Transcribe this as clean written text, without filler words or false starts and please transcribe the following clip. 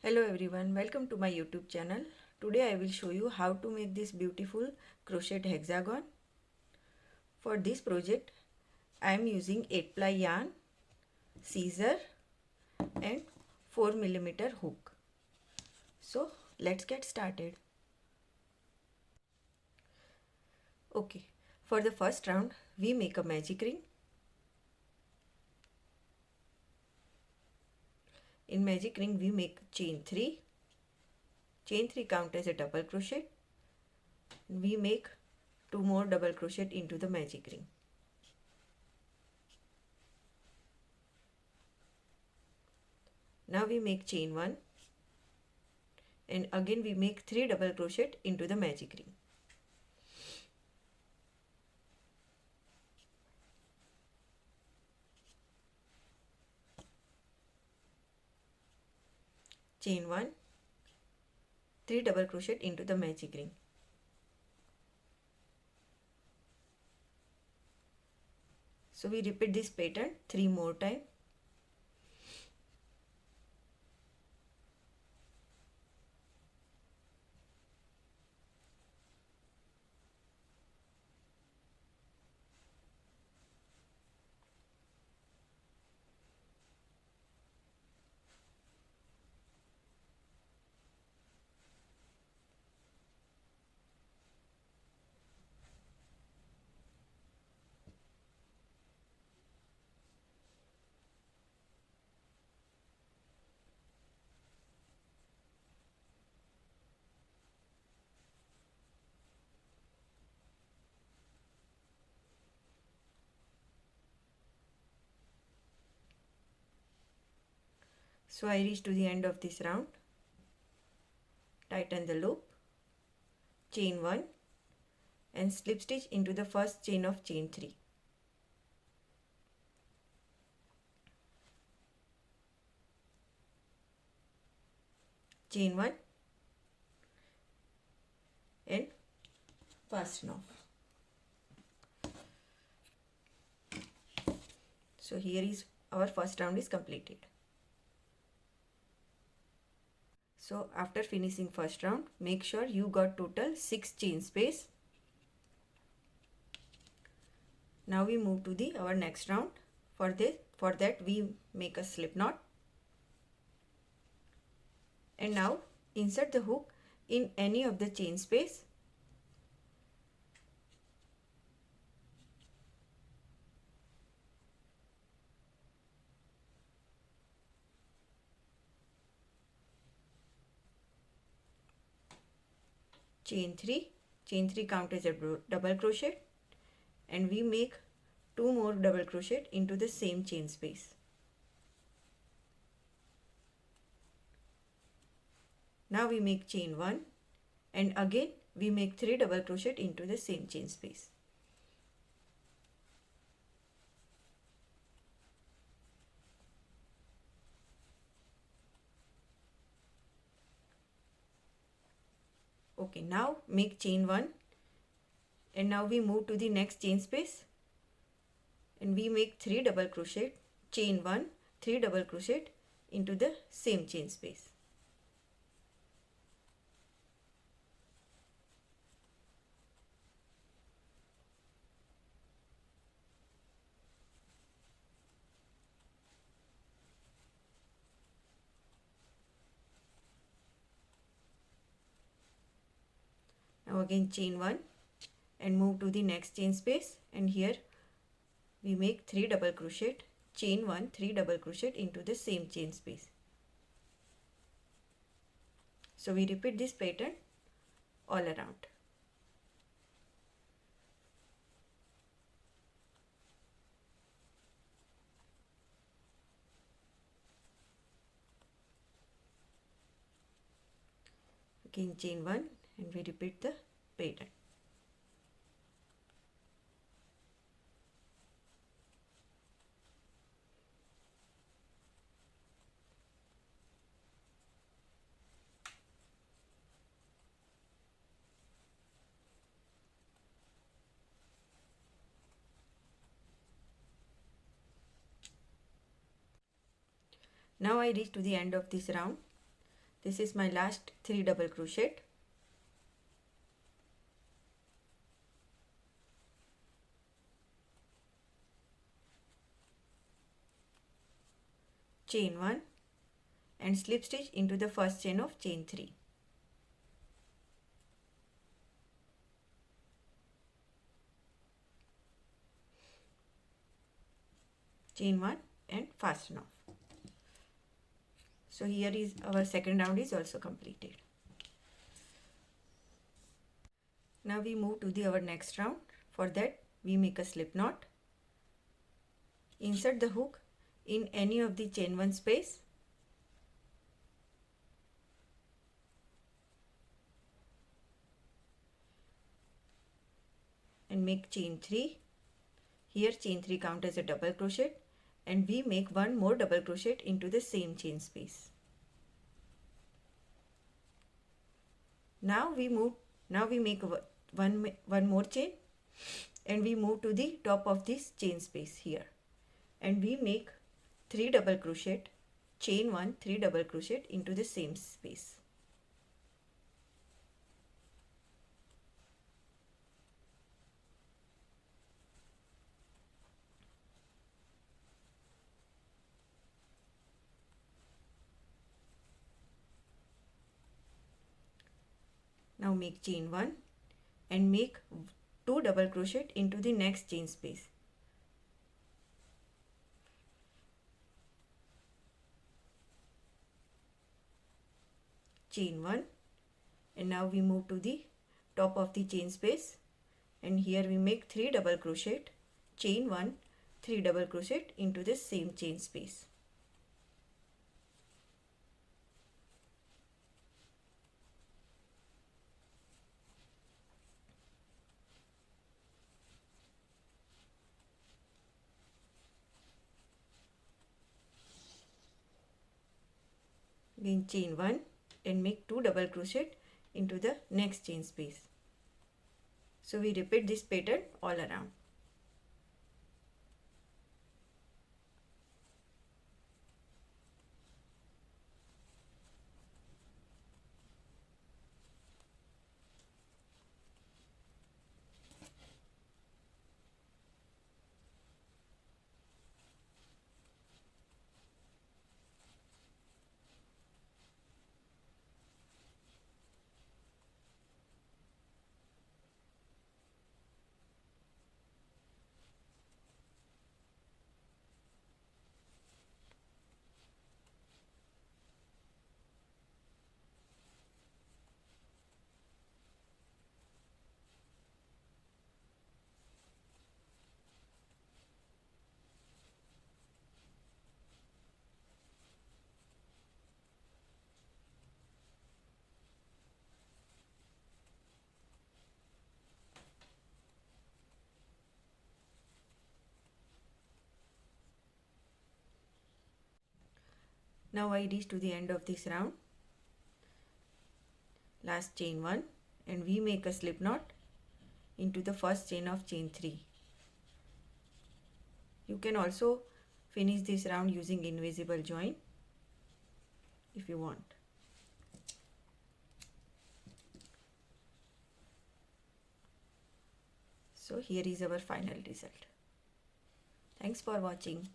Hello everyone, welcome to my YouTube channel. Today I will show you how to make this beautiful crochet hexagon. For this project I am using 8 ply yarn, scissor and 4mm hook. So let's get started. Okay, for the first round we make a magic ring. In magic ring we make chain 3. Chain 3 count as a double crochet. We make 2 more double crochet into the magic ring. Now we make chain 1 and again we make 3 double crochet into the magic ring. Chain 1, 3 double crochet into the magic ring. So we repeat this pattern 3 more times. So I reach to the end of this round. Tighten the loop, chain 1 and slip stitch into the first chain of chain 3. Chain 1 and fasten off. So here is our first round is completed. So after finishing first round, make sure you got total 6 chain space. Now we move to the our next round. For that we make a slip knot. And now insert the hook in any of the chain space. Chain 3 count as a double crochet and we make 2 more double crochet into the same chain space. Now we make chain 1 and again we make 3 double crochet into the same chain space. Okay, now make chain 1 and now we move to the next chain space and we make 3 double crochet, chain 1, 3 double crochet into the same chain space. Now again chain 1 and move to the next chain space and here we make 3 double crochet, chain 1, 3 double crochet into the same chain space. So we repeat this pattern all around. Again chain 1 and we repeat the pattern. Now I reach to the end of this round. This is my last 3 double crochet. Chain 1 and slip stitch into the first chain of chain 3. Chain 1 and fasten off. So here is our second round is also completed. Now we move to our next round. For that we make a slip knot. Insert the hook in any of the chain 1 space. And make chain 3. Here chain 3 count as a double crochet, and we make one more double crochet into the same chain space. Now we make one more chain, and we move to the top of this chain space here, and we make 3 double crochet, chain 1, 3 double crochet into the same space. Now make chain 1 and make 2 double crochet into the next chain space. Chain 1, and now we move to the top of the chain space, and here we make 3 double crochet, chain 1, 3 double crochet into the same chain space. Again chain 1 and make 2 double crochet into the next chain space. So we repeat this pattern all around. Now I reach to the end of this round. Last chain 1, and we make a slip knot into the first chain of chain 3. You can also finish this round using invisible join if you want. So here is our final result. Thanks for watching.